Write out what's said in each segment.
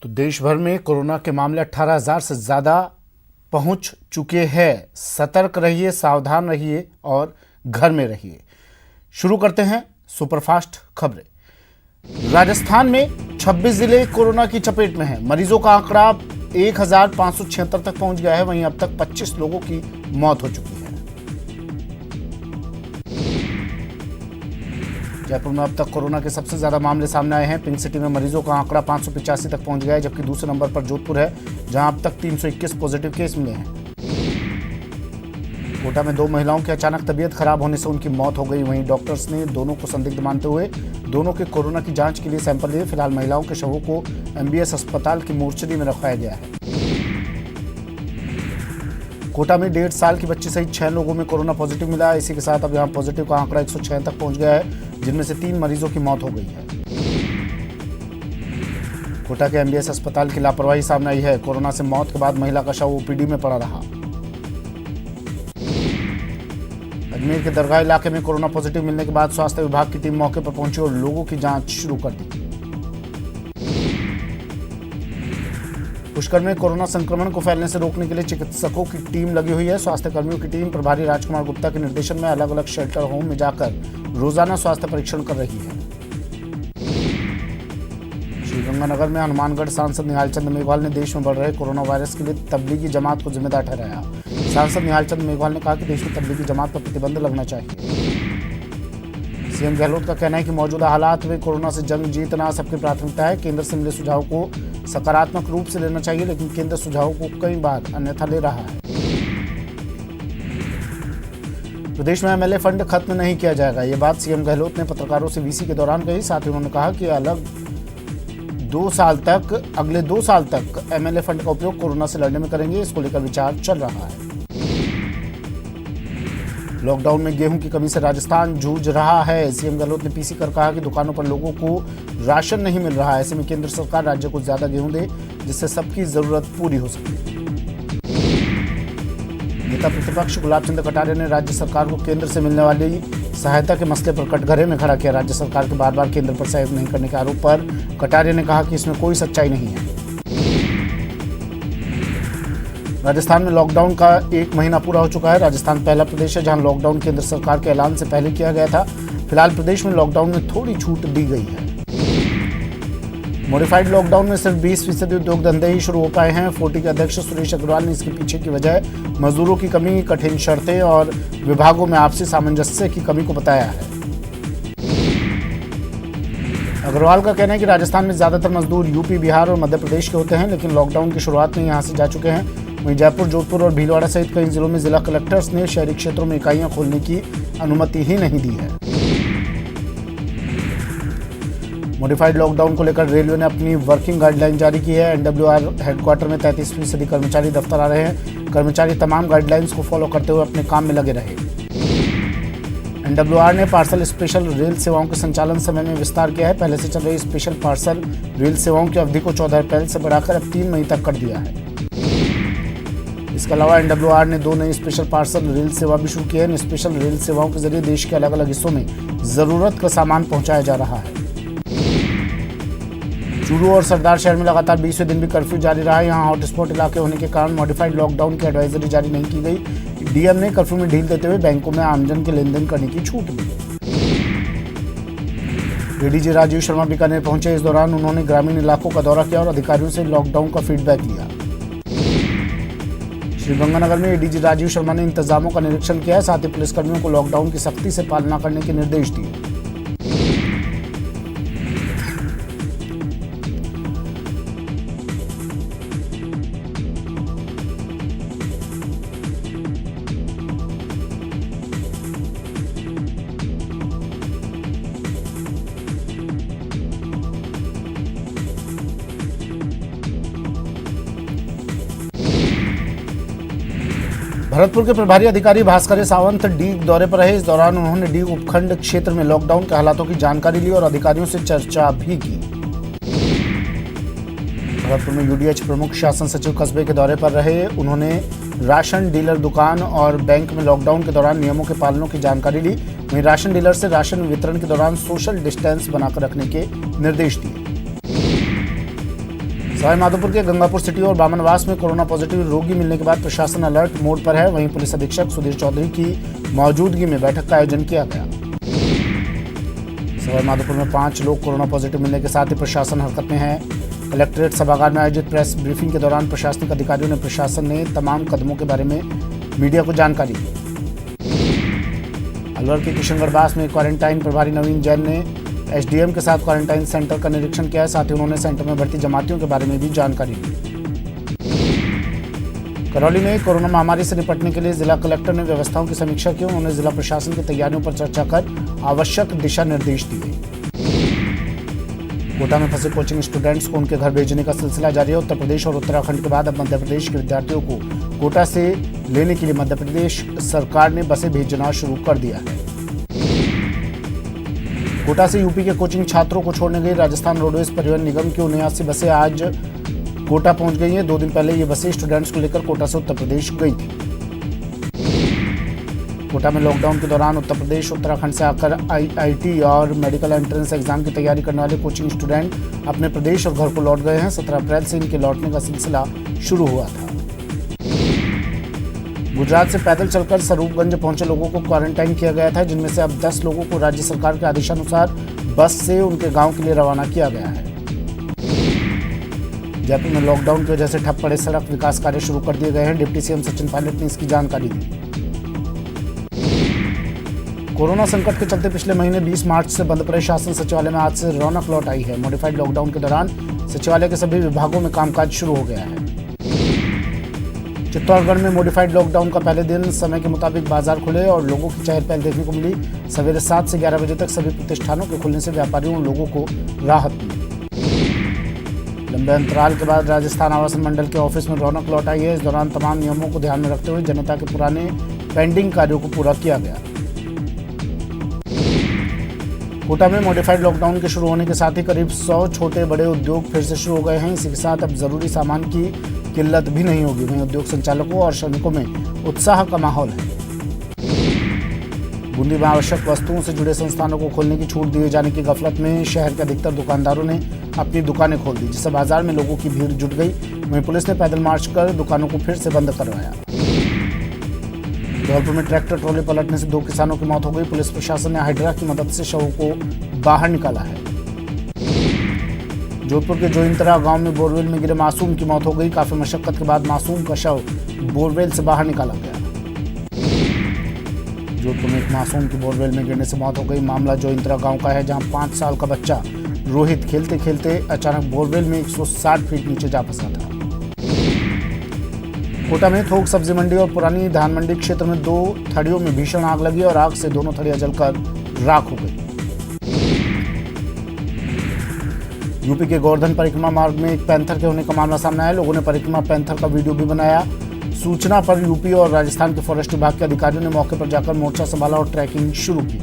तो देश भर में कोरोना के मामले 18,000 से ज़्यादा पहुंच चुके हैं। सतर्क रहिए, सावधान रहिए और घर में रहिए। शुरू करते हैं सुपरफास्ट खबरें। राजस्थान में 26 जिले कोरोना की चपेट में हैं। मरीजों का आंकड़ा 1,576 तक पहुंच गया है। वहीं अब तक 25 लोगों की मौत हो चुकी है। जयपुर में अब तक कोरोना के सबसे ज्यादा मामले सामने आए हैं। पिंक सिटी में मरीजों का आंकड़ा 585 तक पहुंच गया है, जबकि दूसरे नंबर पर जोधपुर है, जहां अब तक 321 पॉजिटिव केस मिले हैं। कोटा में 2 महिलाओं की अचानक तबीयत खराब होने से उनकी मौत हो गई। वहीं डॉक्टर्स ने दोनों को संदिग्ध मानते हुए दोनों के कोरोना की जांच के लिए सैंपल लिए। फिलहाल महिलाओं के शवों को MBS अस्पताल की मोर्चरी में रखाया गया है। कोटा में 1.5 साल की बच्ची सहित 6 लोगों में कोरोना पॉजिटिव मिला है। इसी के साथ अब यहां पॉजिटिव का आंकड़ा 106 तक पहुंच गया है, जिनमें से 3 मरीजों की मौत हो गई है। कोटा के MBS अस्पताल की लापरवाही सामने आई है। कोरोना से मौत के बाद महिला का शव OPD में पड़ा रहा। अजमेर के दरगाह इलाके में कोरोना पॉजिटिव मिलने के बाद स्वास्थ्य विभाग की टीम मौके पर पहुंची और लोगों की जांच शुरू कर दी। पुष्कर में कोरोना संक्रमण को फैलने से रोकने के लिए चिकित्सकों की टीम लगी हुई है। स्वास्थ्य कर्मियों की टीम प्रभारी राजकुमार गुप्ता के निर्देशन में अलग अलग शेल्टर होम में जाकर रोजाना स्वास्थ्य परीक्षण कर रही है। श्रीगंगानगर में हनुमानगढ़ सांसद निहाल चंद मेघवाल ने देश में बढ़ रहे कोरोना वायरस के लिए तबलीगी जमात को जिम्मेदार ठहराया। सांसद निहाल चंद मेघवाल ने कहा कि देश में तबलीगी जमात पर प्रतिबंध लगना चाहिए। सीएम गहलोत का कहना है कि मौजूदा हालात में कोरोना से जंग जीतना सबकी प्राथमिकता है। केंद्र से मिले सुझाव को सकारात्मक रूप से लेना चाहिए, लेकिन केंद्र सुझावों को कई बार अन्यथा ले रहा है। प्रदेश में MLA फंड खत्म नहीं किया जाएगा। ये बात सीएम गहलोत ने पत्रकारों से VC के दौरान कही। साथ ही उन्होंने कहा कि अगले 2 साल तक MLA फंड का उपयोग कोरोना से लड़ने में करेंगे। इसको लेकर विचार चल रहा है। लॉकडाउन में गेहूं की कमी से राजस्थान जूझ रहा है। सीएम गहलोत ने PC कर कहा कि दुकानों पर लोगों को राशन नहीं मिल रहा है। ऐसे में केंद्र सरकार राज्य को ज्यादा गेहूं दे, जिससे सबकी जरूरत पूरी हो सके। नेता प्रतिपक्ष गुलाब चंद कटारिया ने राज्य सरकार को केंद्र से मिलने वाली सहायता के मसले पर कटघरे में खड़ा किया। राज्य सरकार के बार बार केंद्र पर सहयोग नहीं करने के आरोप पर कटारिया ने कहा कि इसमें कोई सच्चाई नहीं है। राजस्थान में लॉकडाउन का 1 महीना पूरा हो चुका है। राजस्थान पहला प्रदेश है जहां लॉकडाउन केंद्र सरकार के ऐलान से पहले किया गया था। फिलहाल प्रदेश में लॉकडाउन में थोड़ी छूट दी गई है। मॉडिफाइड लॉकडाउन में सिर्फ 20% उद्योग धंधे ही शुरू हो पाए हैं। फोर्टी के अध्यक्ष सुरेश अग्रवाल ने इसके पीछे की वजह मजदूरों की कमी, कठिन शर्तें और विभागों में आपसी सामंजस्य की कमी को बताया है। अग्रवाल का कहना है कि राजस्थान में ज्यादातर मजदूर यूपी, बिहार और मध्य प्रदेश के होते हैं, लेकिन लॉकडाउन की शुरुआत में यहां से जा चुके हैं। वहीं जयपुर, जोधपुर और भीलवाड़ा सहित कई जिलों में जिला कलेक्टर्स ने शहरी क्षेत्रों में इकाइयां खोलने की अनुमति ही नहीं दी है। मॉडिफाइड लॉकडाउन को लेकर रेलवे ने अपनी वर्किंग गाइडलाइन जारी की है। NWR हेडक्वार्टर में 33% कर्मचारी दफ्तर आ रहे हैं। कर्मचारी तमाम गाइडलाइंस को फॉलो करते हुए अपने काम में लगे रहे। NWR ने पार्सल स्पेशल रेल सेवाओं के संचालन समय में विस्तार किया है। पहले से चल रही स्पेशल पार्सल रेल सेवाओं की अवधि को 14 अप्रैल से बढ़ाकर अब 3 मई तक कर दिया है। इसके अलावा NWR ने 2 नई स्पेशल पार्सल रेल सेवा भी शुरू की है। इन स्पेशल रेल सेवाओं के जरिए देश के अलग अलग हिस्सों में जरूरत का सामान पहुंचाया जा रहा है। चूरू और सरदार शहर में लगातार 20वें दिन भी कर्फ्यू जारी रहा है। यहाँ हॉटस्पॉट इलाके होने के कारण मॉडिफाइड लॉकडाउन की एडवाइजरी जारी नहीं की गई। DM ने कर्फ्यू में ढील देते हुए बैंकों में आमजन के लेन देन करने की छूट दी। ADG राजीव शर्मा बीकानेर पहुंचे। इस दौरान उन्होंने ग्रामीण इलाकों का दौरा किया और अधिकारियों से लॉकडाउन का फीडबैक लिया। श्रीगंगानगर में ADG राजीव शर्मा ने इंतजामों का निरीक्षण किया है। साथ ही पुलिसकर्मियों को लॉकडाउन की सख्ती से पालना करने के निर्देश दिए। भरतपुर के प्रभारी अधिकारी भास्कर सावंत डीग दौरे पर रहे। इस दौरान उन्होंने डीग उपखंड क्षेत्र में लॉकडाउन के हालातों की जानकारी ली और अधिकारियों से चर्चा भी की। भरतपुर में UDH प्रमुख शासन सचिव कस्बे के दौरे पर रहे। उन्होंने राशन डीलर दुकान और बैंक में लॉकडाउन के दौरान नियमों के पालनों की जानकारी ली। वहीं राशन डीलर से राशन वितरण के दौरान सोशल डिस्टेंस बनाकर रखने के निर्देश दिए। सवाईमाधोपुर के गंगापुर सिटी और बामनवास में कोरोना पॉजिटिव रोगी मिलने के बाद प्रशासन अलर्ट मोड पर है। वहीं पुलिस अधीक्षक सुधीर चौधरी की मौजूदगी में बैठक का आयोजन किया गया। सवाईमाधोपुर में 5 लोग कोरोना पॉजिटिव मिलने के साथ ही प्रशासन हरकत में है। कलेक्ट्रेट सभागार में आयोजित प्रेस ब्रीफिंग के दौरान प्रशासनिक अधिकारियों ने प्रशासन ने तमाम कदमों के बारे में मीडिया को जानकारी दी। अलवर के किशनगढ़ बास में क्वारंटाइन प्रभारी नवीन जैन ने एसडीएम के साथ क्वारंटाइन सेंटर का निरीक्षण किया है। साथ ही उन्होंने सेंटर में भर्ती जमातियों के बारे में भी जानकारी दी। करौली में कोरोना महामारी से निपटने के लिए जिला कलेक्टर ने व्यवस्थाओं की समीक्षा की। उन्होंने जिला प्रशासन की तैयारियों पर चर्चा कर आवश्यक दिशा निर्देश दिए। कोटा में फंसे कोचिंग स्टूडेंट्स को उनके घर भेजने का सिलसिला जारी है। उत्तर प्रदेश और उत्तराखंड के बाद अब मध्य प्रदेश के विद्यार्थियों को कोटा से लेने के लिए मध्य प्रदेश सरकार ने बसें भेजना शुरू कर दिया है। कोटा से यूपी के कोचिंग छात्रों को छोड़ने गई राजस्थान रोडवेज परिवहन निगम की 79 बसें आज कोटा पहुंच गई हैं। 2 दिन पहले ये बसें स्टूडेंट्स को लेकर कोटा से उत्तर प्रदेश गई थी। कोटा में लॉकडाउन के दौरान उत्तर प्रदेश उत्तराखंड से आकर आईआईटी और मेडिकल एंट्रेंस एग्जाम की तैयारी करने वाले कोचिंग स्टूडेंट अपने प्रदेश और घर को लौट गए हैं। 17 अप्रैल से इनके लौटने का सिलसिला शुरू हुआ था। गुजरात से पैदल चलकर स्वरूपगंज पहुंचे लोगों को क्वारंटाइन किया गया था, जिनमें से अब 10 लोगों को राज्य सरकार के आदेशानुसार बस से उनके गांव के लिए रवाना किया गया है। जयपुर में लॉकडाउन की वजह से ठप पड़े सड़क विकास कार्य शुरू कर दिए गए हैं। डिप्टी सीएम सचिन पायलट ने इसकी जानकारी दी। कोरोना संकट के चलते पिछले महीने 20 मार्च से बंद पड़े शासन सचिवालय में आज से रौनक लौट आई है। मॉडिफाइड लॉकडाउन के दौरान सचिवालय के सभी विभागों में कामकाज शुरू हो गया है। चित्तौड़गढ़ में मॉडिफाइड लॉकडाउन का पहले दिन समय के मुताबिक बाजार खुले और लोगों की चहल पहल देखने को मिली। सवेरे 7 से 11 बजे तक सभी प्रतिष्ठानों के खुलने से व्यापारियों और लोगों को राहत मिली। लंबे अंतराल के बाद राजस्थान आवासन मंडल के ऑफिस में रौनक लौट आई है। इस दौरान तमाम नियमों को ध्यान में रखते हुए जनता के पुराने पेंडिंग कार्यों को पूरा किया गया। कोटा में मॉडिफाइड लॉकडाउन के शुरू होने के साथ ही करीब 100 छोटे बड़े उद्योग फिर से शुरू हो गए हैं। इसी के साथ अब जरूरी सामान की किल्लत भी नहीं होगी। वहीं उद्योग संचालकों और श्रमिकों में उत्साह का माहौल है। बूंदी में आवश्यक वस्तुओं से जुड़े संस्थानों को खोलने की छूट दिए जाने की गफलत में शहर के अधिकतर दुकानदारों ने अपनी दुकानें खोल दी, जिससे बाजार में लोगों की भीड़ जुट गई। वहीं पुलिस ने पैदल मार्च कर दुकानों को फिर से बंद करवाया। धौलपुर में ट्रैक्टर ट्रॉली पलटने से 2 किसानों की मौत हो गई। पुलिस प्रशासन ने हाइड्रा की मदद से शवों को बाहर निकाला है। जोधपुर के जोइंतरा गांव में बोरवेल में गिरे मासूम की मौत हो गई। काफी मशक्कत के बाद मासूम का शव बोरवेल से बाहर निकाला गया। जोधपुर में एक मासूम की बोरवेल में गिरने से मौत हो गई। मामला जोइंतरा गांव का है, जहां 5 साल का बच्चा रोहित खेलते खेलते अचानक बोरवेल में 160 फीट नीचे जा फंसा था। कोटा में थोक सब्जी मंडी और पुरानी धान मंडी क्षेत्र में 2 थड़ियों में भीषण आग लगी और आग से दोनों थड़ियां जलकर राख हो गई। यूपी के गोवर्धन परिक्रमा मार्ग में एक पैंथर के होने का मामला सामने आया। लोगों ने परिक्रमा पैंथर का वीडियो भी बनाया। सूचना पर यूपी और राजस्थान के फॉरेस्ट विभाग के अधिकारियों ने मौके पर जाकर मोर्चा संभाला और ट्रैकिंग शुरू की।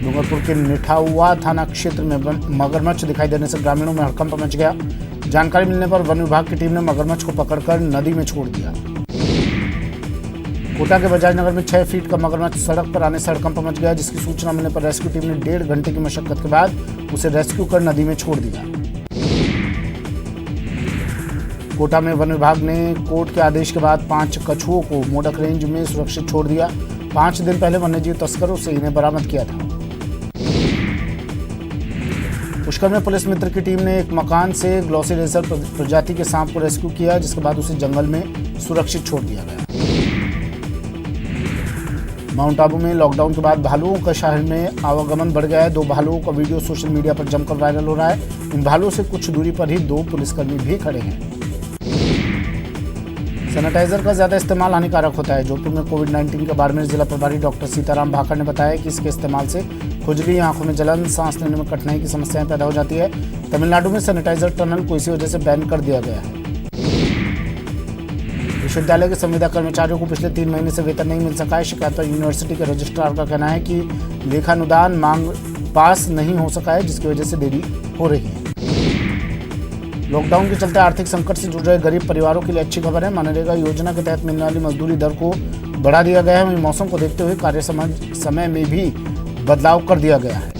डूंगरपुर के निठाउआ थाना क्षेत्र में मगरमच्छ दिखाई देने से ग्रामीणों में हड़कंप मच गया। जानकारी मिलने पर वन विभाग की टीम ने मगरमच्छ को पकड़कर नदी में छोड़ दिया। कोटा के बजाज नगर में 6 फीट का मगरमच्छ सड़क पर आने से हड़कंप मच गया, जिसकी सूचना मिलने पर रेस्क्यू टीम ने 1.5 घंटे की मशक्कत के बाद उसे रेस्क्यू कर नदी में छोड़ दिया। कोटा में वन विभाग ने कोर्ट के आदेश के बाद 5 कछुओं को मोडक रेंज में सुरक्षित छोड़ दिया। 5 दिन पहले वन्यजीव तस्करों से इन्हें बरामद किया था। पुष्कर में पुलिस मित्र की टीम ने एक मकान से ग्लॉसी रेसर प्रजाति के सांप को रेस्क्यू किया, जिसके बाद उसे जंगल में सुरक्षित छोड़ दिया गया। माउंट आबू में लॉकडाउन के बाद भालुओं का शहर में आवागमन बढ़ गया है। 2 भालुओं का वीडियो सोशल मीडिया पर जमकर वायरल हो रहा है। इन भालुओं से कुछ दूरी पर ही 2 पुलिसकर्मी भी खड़े हैं। सैनिटाइजर का ज्यादा इस्तेमाल हानिकारक होता है। जोधपुर में कोविड-19 के बाड़मेर जिला प्रभारी डॉक्टर सीताराम भाकर ने बताया कि इसके इस्तेमाल से खुजली, आंखों में जलन, सांस लेने में कठिनाई की समस्याएं पैदा हो जाती है। तमिलनाडु में सैनिटाइजर टनल को इसी वजह से बैन कर दिया गया है। विश्वविद्यालय के संविदा कर्मचारियों को पिछले 3 महीने से वेतन नहीं मिल सका है। शिकायत पर यूनिवर्सिटी के रजिस्ट्रार का कहना है कि लेखानुदान मांग पास नहीं हो सका है, जिसकी वजह से देरी हो रही है। लॉकडाउन के चलते आर्थिक संकट से जुड़ रहे गरीब परिवारों के लिए अच्छी खबर है। मनरेगा योजना के तहत मिलने वाली मजदूरी दर को बढ़ा दिया गया है। वहीं मौसम को देखते हुए कार्य समय में भी बदलाव कर दिया गया है।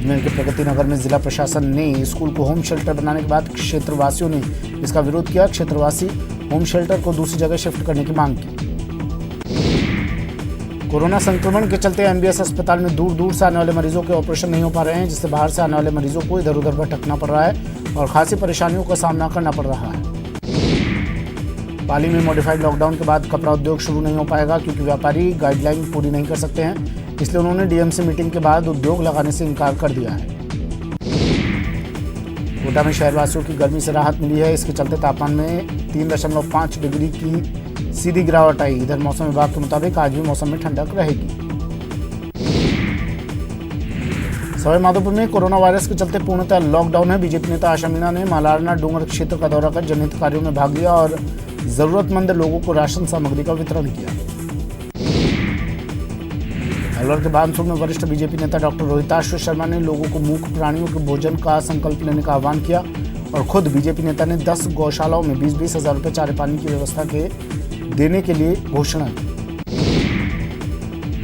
अजमेर के प्रगति नगर में जिला प्रशासन ने स्कूल को होम शेल्टर बनाने के बाद क्षेत्रवासियों ने इसका विरोध किया। क्षेत्रवासी होम शेल्टर को दूसरी जगह शिफ्ट करने की मांग की। कोरोना संक्रमण के चलते एमबीएस अस्पताल में दूर दूर से आने वाले मरीजों के ऑपरेशन नहीं हो पा रहे हैं, जिससे बाहर से आने वाले मरीजों को इधर उधर भटकना पड़ रहा है और खासी परेशानियों का सामना करना पड़ रहा है। पाली में मॉडिफाइड लॉकडाउन के बाद कपड़ा उद्योग शुरू नहीं हो पाएगा, क्योंकि व्यापारी गाइडलाइन पूरी नहीं कर सकते हैं, इसलिए उन्होंने डीएमसी मीटिंग के बाद उद्योग लगाने से इनकार कर दिया है। कोटा में शहरवासियों की गर्मी से राहत मिली है, इसके चलते तापमान में 3.5 डिग्री की सीधी गिरावट आई। इधर मौसम विभाग के मुताबिक आज भी मौसम में ठंडक रहेगी। सवाईमाधोपुर में कोरोना वायरस के चलते पूर्णतः लॉकडाउन है। बीजेपी नेता आशा मीणा ने मालारना डूंगर क्षेत्र का दौरा कर जनहित कार्यों में भाग लिया और जरूरतमंद लोगों को राशन सामग्री का वितरण किया। अलवर के बानसूर में वरिष्ठ बीजेपी नेता डॉक्टर रोहिताश शर्मा ने लोगों को मूक प्राणियों के भोजन का संकल्प लेने का आह्वान किया और खुद बीजेपी नेता ने 10 गौशालाओं में 20-20 हजार रुपये चारे पानी की व्यवस्था के देने के लिए घोषणा की।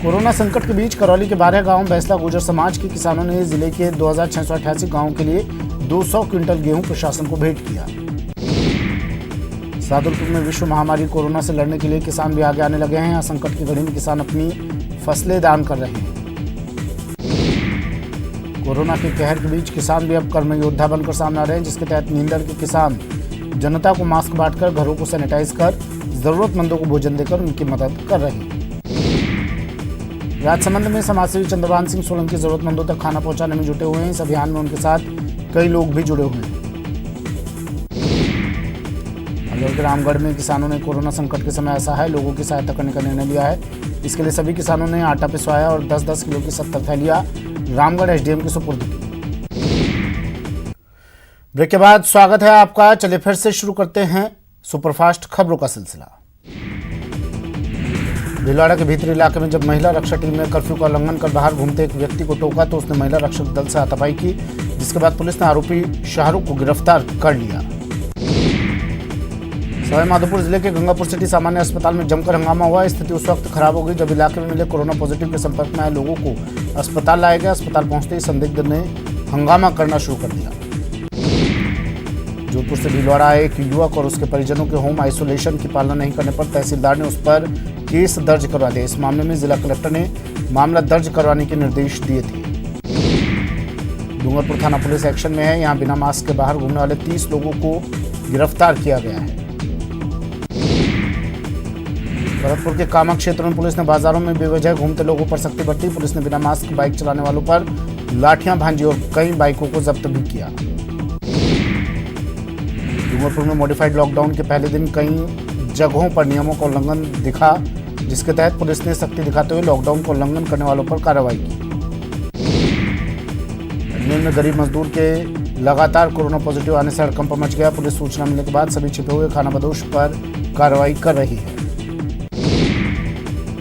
कोरोना संकट के बीच करौली के 12 गांव बैसला गुर्जर समाज के किसानों ने जिले के 2688 गांवों के लिए 200 क्विंटल गेहूं प्रशासन को भेंट किया। सादुलपुर में विश्व महामारी कोरोना से लड़ने के लिए किसान भी आगे आने लगे हैं। यहाँ संकट की घड़ी में किसान अपनी फसलें दान कर रहे हैं। कोरोना के कहर के बीच किसान भी अब कर्म योद्धा बनकर सामने आ रहे हैं, जिसके तहत नींदड़ के किसान जनता को मास्क बांटकर घरों को सैनिटाइज कर जरूरतमंदों को भोजन देकर उनकी मदद कर रहे हैं। राजसमंद में समाजसेवी चंद्रभान सिंह सोलंकी जरूरतमंदों तक खाना पहुंचाने में जुटे हुए हैं। इस अभियान में उनके साथ कई लोग भी जुड़े हुए हैं। अलवर के रामगढ़ में किसानों ने कोरोना संकट के समय असहाय लोगों की सहायता करने का निर्णय लिया है। इसके लिए सभी किसानों ने आटा पिसवाया और 10-10 किलो की 70 थैलियां रामगढ़ एसडीएम के सुपुर्द की। ब्रेक के बाद स्वागत है आपका। चलिए फिर से शुरू करते हैं सुपरफास्ट खबरों का सिलसिला। भीलवाड़ा के भीतरी इलाके में जब महिला रक्षा टीम ने कर्फ्यू का उल्लंघन कर बाहर घूमते एक व्यक्ति को टोका तो उसने महिला रक्षक दल से हाथापाई की, जिसके बाद पुलिस ने आरोपी शाहरुख को गिरफ्तार कर लिया। सवाईमाधोपुर जिले के गंगापुर सिटी सामान्य अस्पताल में जमकर हंगामा हुआ। स्थिति उस वक्त खराब हो गई जब इलाके में मिले कोरोना पॉजिटिव के संपर्क में आए लोगों को अस्पताल लाया गया। अस्पताल पहुंचते ही संदिग्ध ने हंगामा करना शुरू कर दिया। जोधपुर से भीलवाड़ा आए एक युवक और उसके परिजनों के होम आइसोलेशन की पालना नहीं करने पर तहसीलदार ने उस पर केस दर्ज करवा दिया। इस मामले में जिला कलेक्टर ने मामला दर्ज करवाने के निर्देश दिए थे। डूंगरपुर थाना पुलिस एक्शन में है। यहां बिना मास्क के बाहर घूमने वाले 30 लोगों को गिरफ्तार किया गया है। भरतपुर के कामा क्षेत्र में पुलिस ने बाजारों में बेवजह घूमते लोगों पर सख्ती बरती। पुलिस ने बिना मास्क बाइक चलाने वालों पर लाठियां भांजी और कई बाइकों को जब्त भी किया। डूंगरपुर में मॉडिफाइड लॉकडाउन के पहले दिन कई जगहों पर नियमों का उल्लंघन दिखा, जिसके तहत पुलिस ने सख्ती दिखाते हुए लॉकडाउन का उल्लंघन करने वालों पर कार्रवाई की। अजमेर में गरीब मजदूर के लगातार कोरोना पॉजिटिव आने से हड़कंप मच गया। पुलिस सूचना मिलने के बाद सभी छिपे हुए खानाबदोश पर कार्रवाई कर रही है।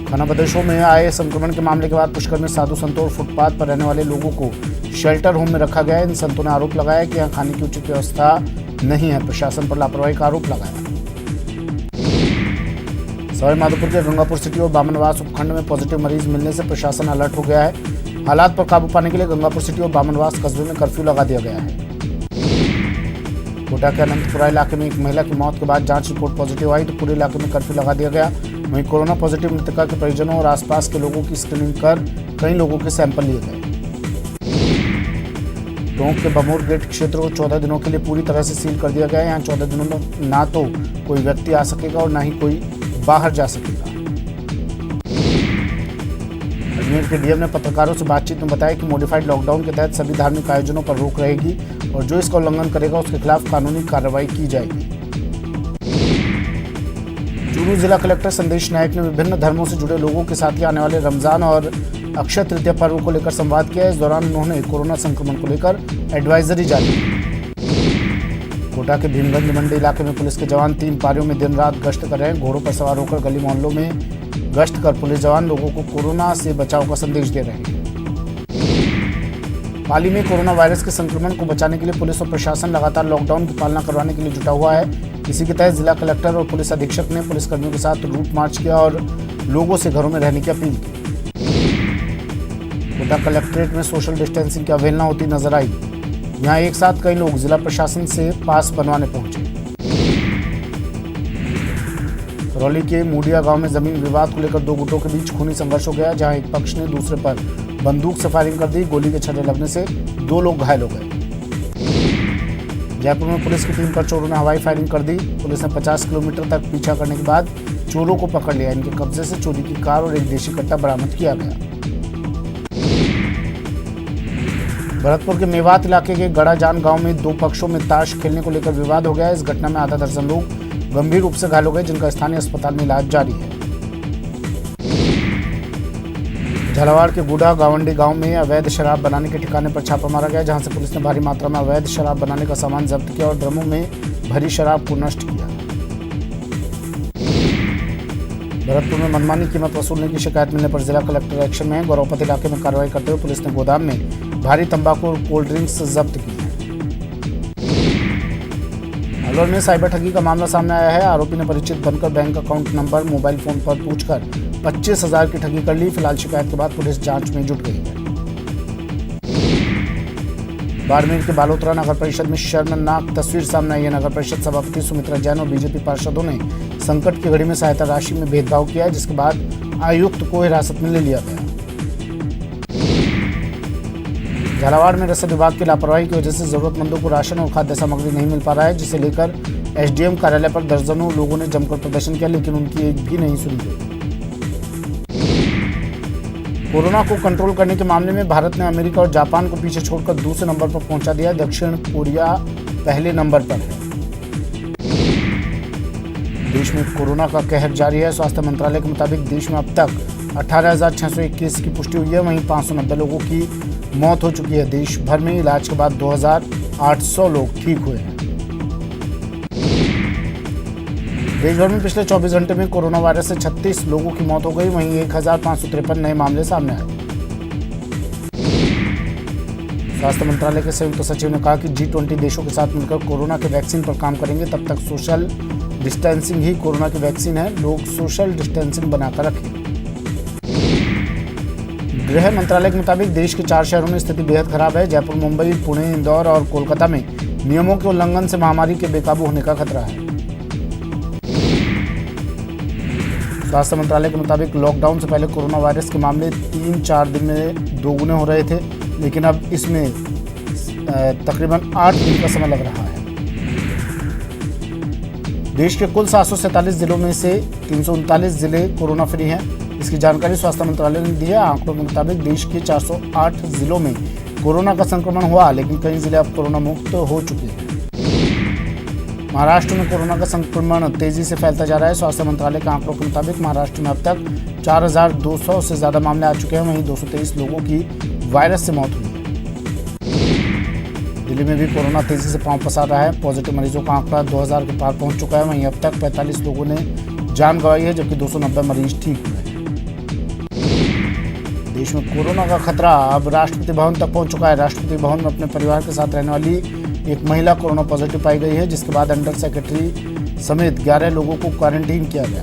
खानाबदोशों में आए संक्रमण के मामले के बाद पुष्कर में साधु संतों और फुटपाथ पर रहने वाले लोगों को शेल्टर होम में रखा गया है। इन संतों ने आरोप लगाया कि यहाँ खाने की उचित व्यवस्था नहीं है। प्रशासन पर लापरवाही का आरोप लगाया। सवाईमाधोपुर के गंगापुर सिटी और बामनवास उपखंड में पॉजिटिव मरीज मिलने से प्रशासन अलर्ट हो गया है। हालात पर काबू पाने के लिए गंगापुर सिटी और बामनवास कस्बे में कर्फ्यू लगा दिया गया है। कोटा के अनंतपुरा इलाके में एक महिला की मौत के बाद जांच रिपोर्ट पॉजिटिव आई तो पूरे इलाके में कर्फ्यू लगा दिया गया। वहीं कोरोना पॉजिटिव मृतका के परिजनों और आसपास के लोगों की स्क्रीनिंग कर कई लोगों के सैंपल लिए गए। टोंक के बमोर गेट क्षेत्र को 14 दिनों के लिए पूरी तरह से सील कर दिया गया है। यहाँ 14 दिनों में ना तो कोई व्यक्ति आ सकेगा और ना ही कोई बाहर जा सकेगा। अजमेर के डीएम ने पत्रकारों से बातचीत में बताया कि मॉडिफाइड लॉकडाउन के तहत सभी धार्मिक आयोजनों पर रोक रहेगी और जो इसका उल्लंघन करेगा उसके खिलाफ कानूनी कार्रवाई की जाएगी। चूरू जिला कलेक्टर संदेश नायक ने विभिन्न धर्मों से जुड़े लोगों के साथ ही आने वाले रमजान और अक्षय तृतीया पर्व को लेकर संवाद किया। इस दौरान उन्होंने कोरोना संक्रमण को लेकर एडवाइजरी जारी की। कोटा के भीमगंज मंडी इलाके में पुलिस के जवान 3 पारियों में दिन रात गश्त कर रहे हैं। घोड़ों पर सवार होकर गली मोहल्लों में गश्त कर पुलिस जवान लोगों को कोरोना से बचाव का संदेश दे रहे हैं। पाली में कोरोना वायरस के संक्रमण को बचाने के लिए पुलिस और प्रशासन लगातार लॉकडाउन की पालना करवाने के लिए जुटा हुआ है। इसी के तहत जिला कलेक्टर और पुलिस अधीक्षक ने पुलिसकर्मियों के साथ रूट मार्च किया और लोगों से घरों में रहने की अपील की। एटा कलेक्ट्रेट में सोशल डिस्टेंसिंग की अवहेलना होती नजर आई। यहां एक साथ कई लोग जिला प्रशासन से पास बनवाने पहुंचे। करौली के मूडिया गांव में जमीन विवाद को लेकर दो गुटों के बीच खूनी संघर्ष हो गया, जहां एक पक्ष ने दूसरे पर बंदूक से फायरिंग कर दी। गोली के छर्रे लगने से दो लोग घायल हो गए। जयपुर में पुलिस की टीम पर चोरों ने हवाई फायरिंग कर दी। पुलिस ने 50 किलोमीटर तक पीछा करने के बाद चोरों को पकड़ लिया। इनके कब्जे से चोरी की कार और एक देशी कट्टा बरामद किया गया। भरतपुर के मेवात इलाके के गड़ाजान गांव में दो पक्षों में ताश खेलने को लेकर विवाद हो गया। इस घटना में आधा दर्जन लोग गंभीर रूप से घायल हो गए, जिनका स्थानीय अस्पताल में इलाज जारी है। झालावाड़ के गुड़ा गावंडी गांव में अवैध शराब बनाने के ठिकाने पर छापा मारा गया, जहां से पुलिस ने भारी मात्रा में अवैध शराब बनाने का सामान जब्त किया और ड्रमों में भरी शराब को नष्ट किया। भरतपुर में मनमानी कीमत वसूलने की शिकायत मिलने पर जिला कलेक्टर एक्शन में है। गौरवपत इलाके में कार्रवाई करते हुए पुलिस ने गोदाम में भारी तंबाकू और कोल्ड ड्रिंक्स जब्त की है। अलवर में साइबर ठगी का मामला सामने आया है। आरोपी ने परिचित बनकर bank account number, mobile phone पर पूछकर 25,000 की ठगी कर ली। फिलहाल शिकायत के बाद पुलिस जांच में जुट गई है। बाड़मेर के बालोतरा नगर परिषद में शर्मनाक तस्वीर सामने आई है। नगर परिषद सभापति सुमित्रा जैन और बीजेपी पार्षदों ने संकट की घड़ी में सहायता राशि में भेदभाव किया, जिसके बाद आयुक्त को हिरासत में ले लिया गया। झालावाड़ में रसद विभाग की लापरवाही की वजह से जरूरतमंदों को राशन और खाद्य सामग्री नहीं मिल पा रहा है, जिसे लेकर एसडीएम कार्यालय पर दर्जनों लोगों ने जमकर प्रदर्शन किया, लेकिन उनकी एक भी नहीं सुनी गई। कोरोना को कंट्रोल करने के मामले में भारत ने अमेरिका और जापान को पीछे छोड़कर दूसरे नंबर पर पहुंचा दिया। दक्षिण कोरिया पहले नंबर पर है। देश में कोरोना का कहर जारी है। स्वास्थ्य मंत्रालय के मुताबिक देश में अब तक 18,621 की पुष्टि हुई है, वहीं 590 लोगों की मौत हो चुकी है। देश भर में इलाज के बाद 2,800 लोग ठीक हुए हैं। देश भर में पिछले 24 घंटे में कोरोना वायरस से 36 लोगों की मौत हो गई, वहीं 1,553 नए मामले सामने आए। स्वास्थ्य मंत्रालय के संयुक्त सचिव ने कहा कि G20 देशों के साथ मिलकर कोरोना के वैक्सीन पर काम करेंगे। तब तक सोशल डिस्टेंसिंग ही कोरोना की वैक्सीन है। लोग सोशल डिस्टेंसिंग बनाकर रखें। गृह मंत्रालय के मुताबिक देश के 4 शहरों में स्थिति बेहद खराब है। जयपुर, मुंबई, पुणे, इंदौर और कोलकाता में नियमों के उल्लंघन से महामारी के बेकाबू होने का खतरा है। स्वास्थ्य मंत्रालय के मुताबिक लॉकडाउन से पहले कोरोना वायरस के मामले 3-4 दिन में दोगुने हो रहे थे, लेकिन अब इसमें तकरीबन 8 दिन का समय लग रहा है। देश के कुल 747 जिलों में से 339 जिले कोरोना फ्री हैं। इसकी जानकारी स्वास्थ्य मंत्रालय ने दी है। आंकड़ों के मुताबिक देश के 408 जिलों में कोरोना का संक्रमण हुआ, लेकिन कई जिले अब कोरोना मुक्त हो चुके हैं। महाराष्ट्र में कोरोना का संक्रमण तेजी से फैलता जा रहा है। स्वास्थ्य मंत्रालय के आंकड़ों के मुताबिक महाराष्ट्र में अब तक 4,200 से ज्यादा मामले आ चुके हैं, वहीं 223 लोगों की वायरस से मौत हुई है। दिल्ली में भी कोरोना तेजी से पांव पसार रहा है। पॉजिटिव मरीजों का आंकड़ा 2,000 के पार पहुंच चुका है। वहीं अब तक 45 लोगों ने जान गंवाई है, जबकि 290 मरीज ठीक हुए हैं। देश में कोरोना का खतरा अब राष्ट्रपति भवन तक पहुंच चुका है। राष्ट्रपति भवन में अपने परिवार के साथ रहने वाली एक महिला कोरोना पॉजिटिव पाई गई है, जिसके बाद अंडर सेक्रेटरी समेत 11 लोगों को क्वारंटीन किया गया।